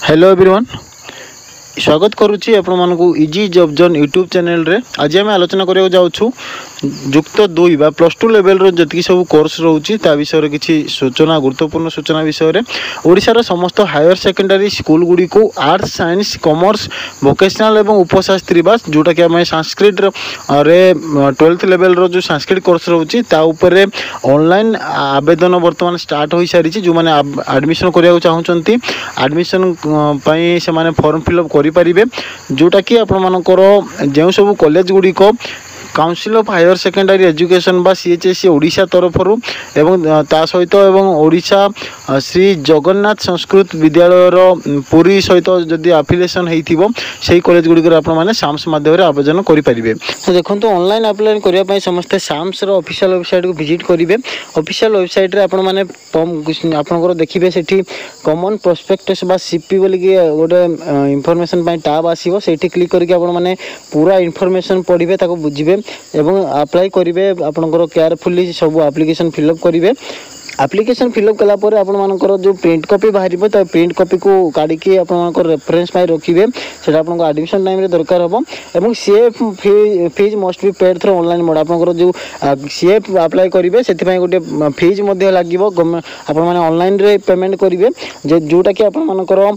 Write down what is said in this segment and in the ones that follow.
Hello everyone स्वागत करुच्ची आपको easy job zone YouTube channel रे आज आम आलोचना करने जाऊँ युक्त 2 बा +2 लेवल जी सब कोर्स रोचे ता विषय किसी सूचना गुरुत्वपूर्ण सूचना विषय ओडिशार समस्त हायर सेकेंडरी स्कूल गुड़ी को आर्ट्स साइंस कॉमर्स वोकेशनल एवं उपशास्त्री बा जोटा कि आम संस्कृत रे 12th लेवल रो जो संस्कृत कोर्स रोचे ताऊपर ऑनलाइन आवेदन वर्तमान स्टार्ट हो सारी जो मैंने एडमिशन करने चाहते एडमिशन से माने फॉर्म फिलअप करें जोटा कि आपंकर जो सब कॉलेज गुड़िक council of higher secondary education बा CHSE ओडिशा तरफ ता सहित ओडिशा श्री जगन्नाथ संस्कृत विद्यालय पुरी सहित जदि एफिलिएशन हो सही कॉलेज गुड़िक आपने साम्स माध्यम आवेदन करेंगे। तो देखो ऑनलाइन अप्लाई करने समस्ते साम्स ऑफिशियल वेबसाइट को विजिट करेंगे। ऑफिशियल वेबसाइट आपंकर देखिए से कॉमन प्रोस्पेक्टस बा CP बोलिक गोटे इनफॉरमेशन टैब आसो से क्लिक करके पूरा इनफॉरमेशन पढ़े बुझे एवं अप्लाई करेंगे आपंकर केयरफुली सब एप्लिकेशन फिलअप करेंगे। एप्लिकेशन फिलअप कलापर आपर जो प्रिंट कॉपी बाहर तो प्रिंट कॉपी को काढ़ी आपर रेफरेंस रखिए से आपको एडमिशन टाइम दरकार हम और CF fees must be paid through online mode आपंकर जो सीएफ अप्लाई करेंगे से गोटे फीज लगे आपने ऑनलाइन रे पेमेंट करेंगे जोटा कि आपर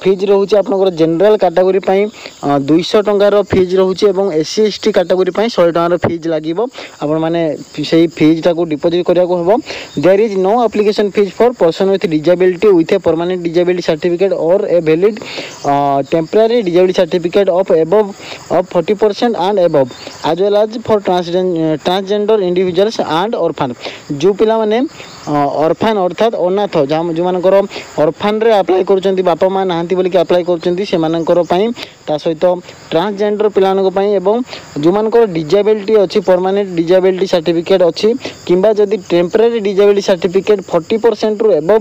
फीज रोचे आप जनरल कैटेगरी 200 टंकार फीज रोचे और SC ST कैटेगरी 100 टंकार फीज लगे आपने फीज टाक डिपोजिट करने there is no application fees for person with disability with a permanent disability certificate or a valid temporary disability certificate of above of 40% and above as well as for transgender individuals and orphan जो पिला माने ऑर्फान अर्थात अनाथ जो मानकर ऑर्फान रे apply कर बापा माँ नहांती बोलिक अप्लाई कर सहित ट्रांसजेंडर पिलानक एवं जो मानकर डिजेबिलिटी अच्छी परमानेंट डिजेबिलिटी सर्टिफिकेट अच्छी किंबा जदि टेम्पररी डिजेबिलिटी सर्टिफिकेट 40% रु एबव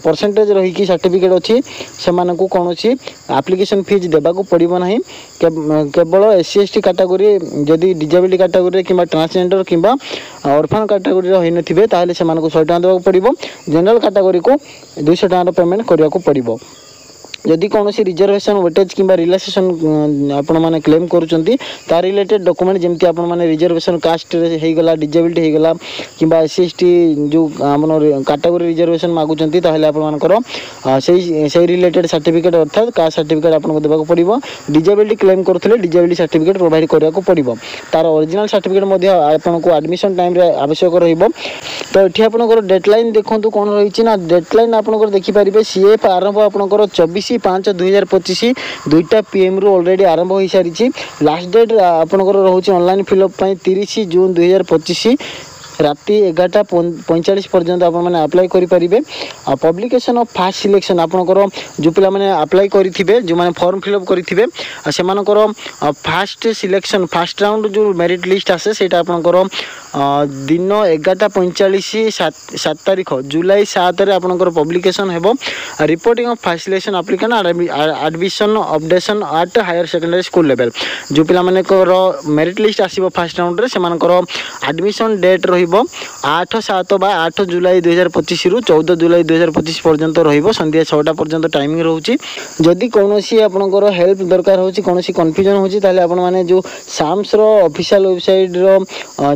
परसेंटेज रही सर्टिफिकेट अच्छी से कौन एप्लिकेशन फीज देवाक पड़ो ना केवल SC ST कैटेगरी जदि डिजेबिलिटी कैटेगरी कि ट्रांसजेंडर कि ऑर्फान कैटेगरी होने ताहले से 100 टका देवाक पड़ो जनरल कैटेगरी को 200 टका पेमेंट करने को पड़ो। जदि कौन रिजर्वेशन वेटेज कि रिलैक्सेशन आपण मैंने क्लेम करुँचा रिलेटेड डॉक्यूमेंट जमती आप रिजर्वेशन कास्ट होगा डिजेबिलिटी होगा कि SC ST जो कैटेगरी रिजर्वेशन मागुंट आपर से रिलेटेड सर्टिफिकेट अर्थात कास्ट सर्टिफिकेट आपको देवाक पड़ो डिजेबिलिटी क्लेम करते डिजेबिलिटी सर्टिफिकेट प्रोवाइड करने को पड़ो तार ओरिजिनल सर्टिफिकेट आपको एडमिशन टाइम आवश्यक रही। तो ये आपंकर डेडलाइन देखो कौन रही ना डेडलाइन आपंकर देखिपारे CF आरंभ आपंकर 24/5/2025 2टा PM रु ऑलरेडी आरंभ हो सारी लास्ट डेट आपंकर रोचे ऑनलाइन फिलअप 30 जून 2025 राति 11:45 पर्यंत आपने अप्लाई करेंगे। पब्लिकेशन ऑफ फास्ट सिलेक्शन आपंकर जो पिला माने अप्लाई करेंगे जो मैंने फॉर्म फिलअप करेंगे से फास्ट सिलेक्शन फास्ट राउंड जो मेरिट लिस्ट आसे से आपंकर दिन 11:45 7 तारीख जुलाई 7 आपंकर पब्लिकेशन हेबो reporting of first selection applicant admission updation at higher secondary school level जो पिला माने मेरिट लिस्ट आसीबो फास्ट राउंड रे से एडमिशन डेट रही 8/7 बा 8 जुलाई 2025 रु 14 जुलाई 2025 पर्यंत रही संध्या 6टा पर्यंत टाइमिंग रोची। जदि कौन आपंकर हेल्प दरकार हो कौन कन्फ्यूजन होने जो साम्स ऑफिशियल वेबसाइट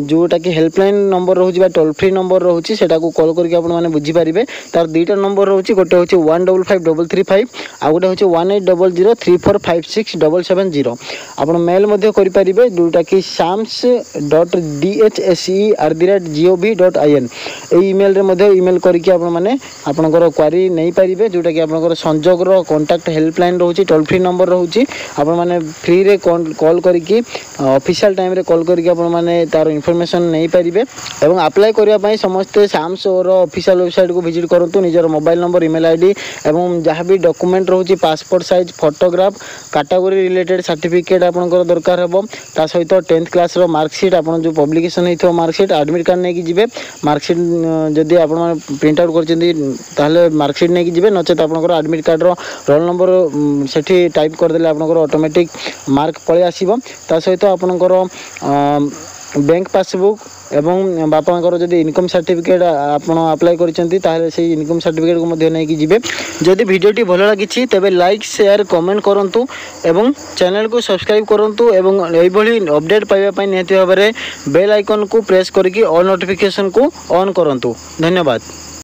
जोटा कि हेल्पलाइन नंबर रोचे टोल फ्री नंबर रोचे से कॉल करके बुझीपारे तार 2टा नंबर रोचे गोटे हूँ 155335 आ गोटे हूँ 1800345677 आप मेल करेंगे जोटा कि sams.dhse@gov.in ईमेल ईमेल करके आपंकर क्वारी नहीं पारे जोटा कि आपंकर संजोग कॉन्टैक्ट हेल्पलाइन रोचे टोल फ्री नंबर रोचे आपने फ्री रे कॉल करके ऑफिशियल टाइम रे कॉल करके आपने तार इनफॉरमेशन नहीं पारे एवं अप्लाई करने समस्ते साम्स और ऑफिशियल वेबसाइट को विजिट करूँ निजर मोबाइल नंबर ईमेल आईडी एवं जहाँ भी डॉक्यूमेंट रोचे passport size photograph category related certificate आपंकर दरकार हे ता सहित 10th क्लास मार्कशीट आप जो पब्लिकेशन होता मार्कशीट एडमिट कार्ड नहीं कि मार्कशीट जदि आप प्रिंट आउट कर मार्कशीट नहीं कि नचेत आप एडमिट कार्ड रोल नंबर से टाइप करदे आपंकर ऑटोमेटिक मार्क पलि आसो ता सहित आपंकर बैंक पासबुक एवं बापांकर जदि इनकम सर्टिफिकेट आपण अप्लाई करछंती ताहे से इनकम सर्टिफिकेट को मध्य नहीं कि जिबे। जदि वीडियोटी भल लागी तेबे लाइक शेयर कमेंट करंतु एवं चैनल को सब्सक्राइब करंतु एवं एई भली अपडेट पाइबा पई निहति भाबरे बेल आइकन को प्रेस करके ऑल नोटिफिकेशन को ऑन करंतु। धन्यवाद।